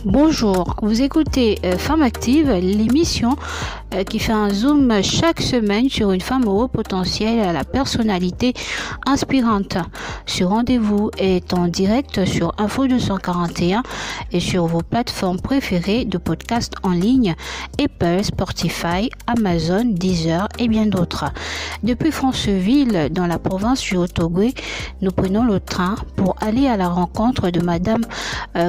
Bonjour, vous écoutez Femme Active, l'émission qui fait un zoom chaque semaine sur une femme au haut potentiel à la personnalité inspirante. Ce rendez-vous est en direct sur Info 241 et sur vos plateformes préférées de podcasts en ligne, Apple, Spotify, Amazon, Deezer et bien d'autres. Depuis Franceville, dans la province du Haut-Ogooué, nous prenons le train pour aller à la rencontre de Madame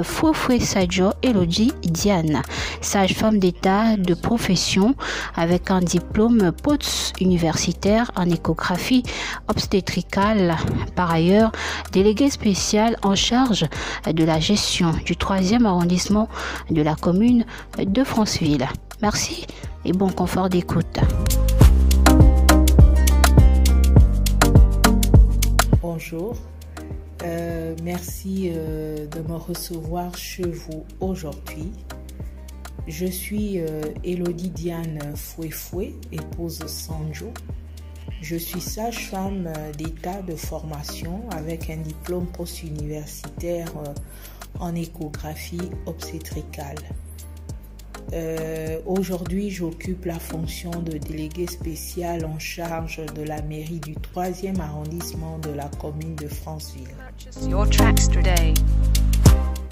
Fouefoué Sadio Elodie Diane, sage-femme d'État de profession avec un diplôme POTS universitaire en échographie obstétricale. Par ailleurs, déléguée spéciale en charge de la gestion du 3e arrondissement de la commune de Franceville. Merci et bon confort d'écoute. Bonjour. Merci de me recevoir chez vous aujourd'hui. Je suis Elodie Diane Fouefoué, épouse Sanjo. Je suis sage-femme d'État de formation avec un diplôme post-universitaire en échographie obstétricale. Aujourd'hui, j'occupe la fonction de déléguée spéciale en charge de la mairie du 3e arrondissement de la commune de Franceville.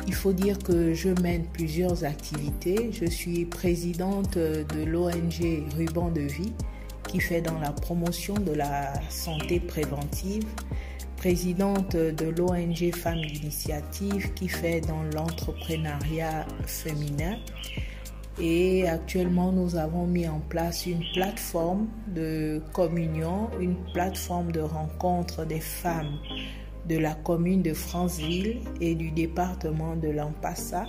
Il faut dire que je mène plusieurs activités. Je suis présidente de l'ONG Ruban de Vie qui fait dans la promotion de la santé préventive, présidente de l'ONG Femmes d'Initiative qui fait dans l'entrepreneuriat féminin. Et actuellement, nous avons mis en place une plateforme de communion, une plateforme de rencontre des femmes de la commune de Franceville et du département de l'Ampassa.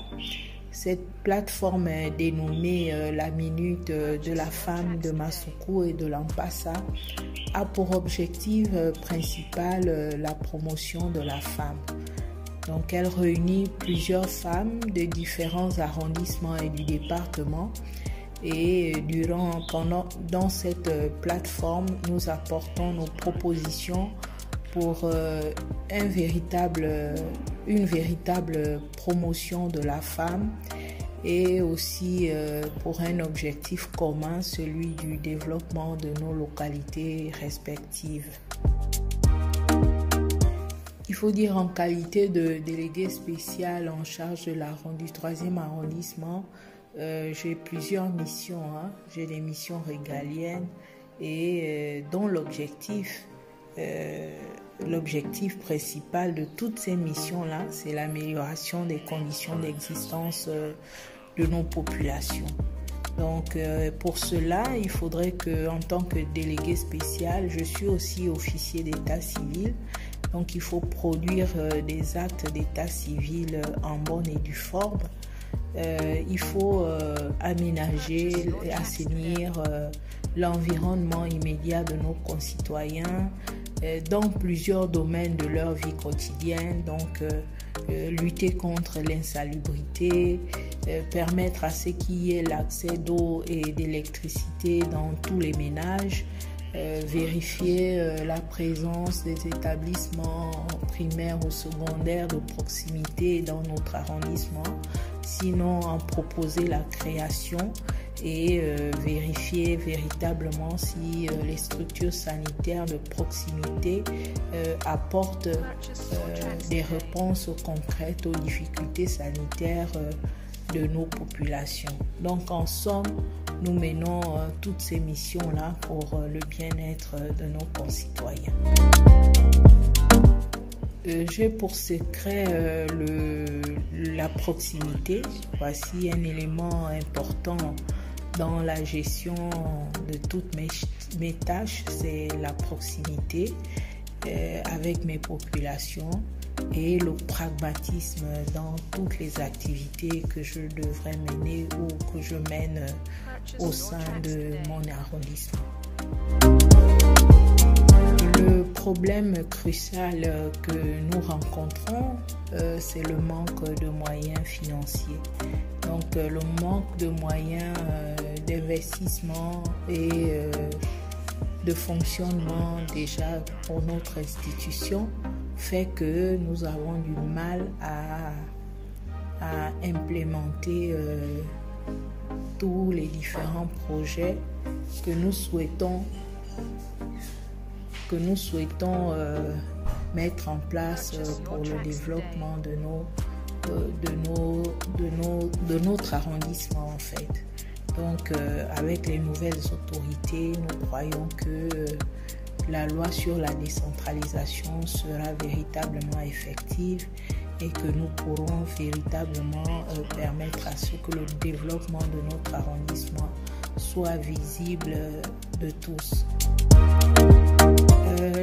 Cette plateforme est dénommée la Minute de la femme de Massoukou et de l'Ampassa a pour objectif principal la promotion de la femme. Donc, elle réunit plusieurs femmes de différents arrondissements et du département. Et dans cette plateforme, nous apportons nos propositions pour une véritable promotion de la femme et aussi pour un objectif commun, celui du développement de nos localités respectives. Il faut dire en qualité de déléguée spéciale en charge du 3e arrondissement, j'ai plusieurs missions. J'ai des missions régaliennes et dont l'objectif principal de toutes ces missions-là, c'est l'amélioration des conditions d'existence de nos populations. Donc, pour cela, il faudrait que, en tant que déléguée spéciale, je suis aussi officier d'état civil. Donc, il faut produire des actes d'état civil en bonne et due forme. Il faut aménager et assainir l'environnement immédiat de nos concitoyens dans plusieurs domaines de leur vie quotidienne. Donc, lutter contre l'insalubrité, permettre à ce qu'il y ait l'accès d'eau et d'électricité dans tous les ménages, vérifier la présence des établissements primaires ou secondaires de proximité dans notre arrondissement, sinon en proposer la création et vérifier véritablement si les structures sanitaires de proximité apportent des réponses concrètes aux difficultés sanitaires de nos populations. Donc en somme, nous menons toutes ces missions-là pour le bien-être de nos concitoyens. J'ai pour secret la proximité. Voici un élément important dans la gestion de toutes mes tâches, c'est la proximité avec mes populations et le pragmatisme dans toutes les activités que je devrais mener ou que je mène au sein de mon arrondissement. Le problème crucial que nous rencontrons, c'est le manque de moyens financiers. Donc le manque de moyens d'investissement et de fonctionnement déjà pour notre institution fait que nous avons du mal à implémenter tous les différents projets que nous souhaitons mettre en place pour le développement de notre arrondissement en fait. Donc avec les nouvelles autorités, nous croyons que la loi sur la décentralisation sera véritablement effective et que nous pourrons véritablement permettre à ce que le développement de notre arrondissement soit visible de tous.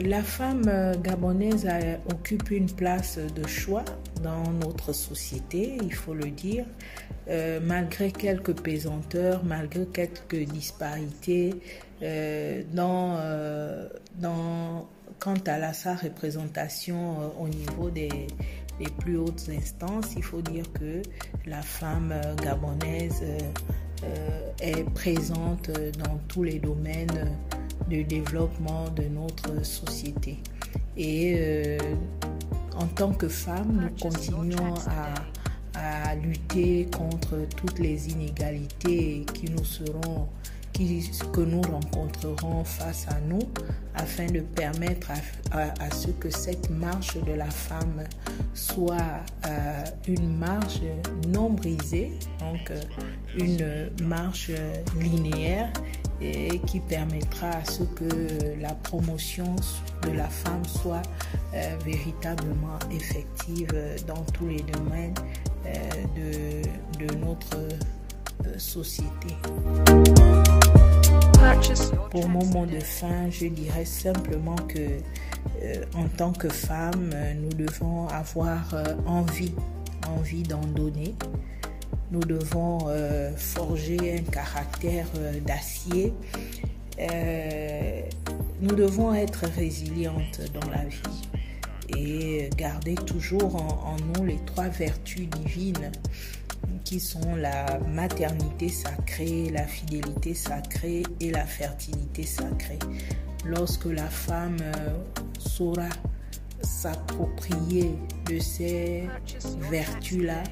La femme gabonaise occupe une place de choix dans notre société, il faut le dire, malgré quelques pesanteurs, malgré quelques disparités quant à sa représentation au niveau des plus hautes instances. Il faut dire que la femme gabonaise est présente dans tous les domaines de développement de notre société. Et en tant que femme, nous continuons à lutter contre toutes les inégalités que nous rencontrerons face à nous, afin de permettre à ce que cette marche de la femme soit une marche non brisée, donc une marche linéaire, et qui permettra à ce que la promotion de la femme soit véritablement effective dans tous les domaines de notre société. Pour mon mot de fin, je dirais simplement que en tant que femme, nous devons avoir envie d'en donner. Nous devons forger un caractère d'acier. Nous devons être résilientes dans la vie et garder toujours en nous les 3 vertus divines qui sont la maternité sacrée, la fidélité sacrée et la fertilité sacrée. Lorsque la femme saura s'approprier de ces vertus-là,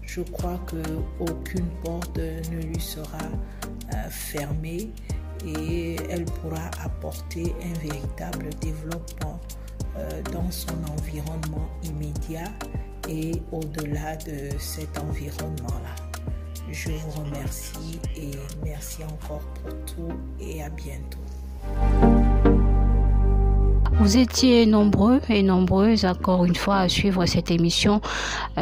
je crois qu'aucune porte ne lui sera fermée et elle pourra apporter un véritable développement dans son environnement immédiat et au-delà de cet environnement-là. Je vous remercie et merci encore pour tout et à bientôt. Vous étiez nombreux et nombreuses encore une fois à suivre cette émission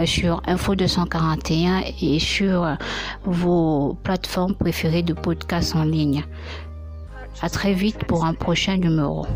sur Info 241 et sur vos plateformes préférées de podcasts en ligne. À très vite pour un prochain numéro.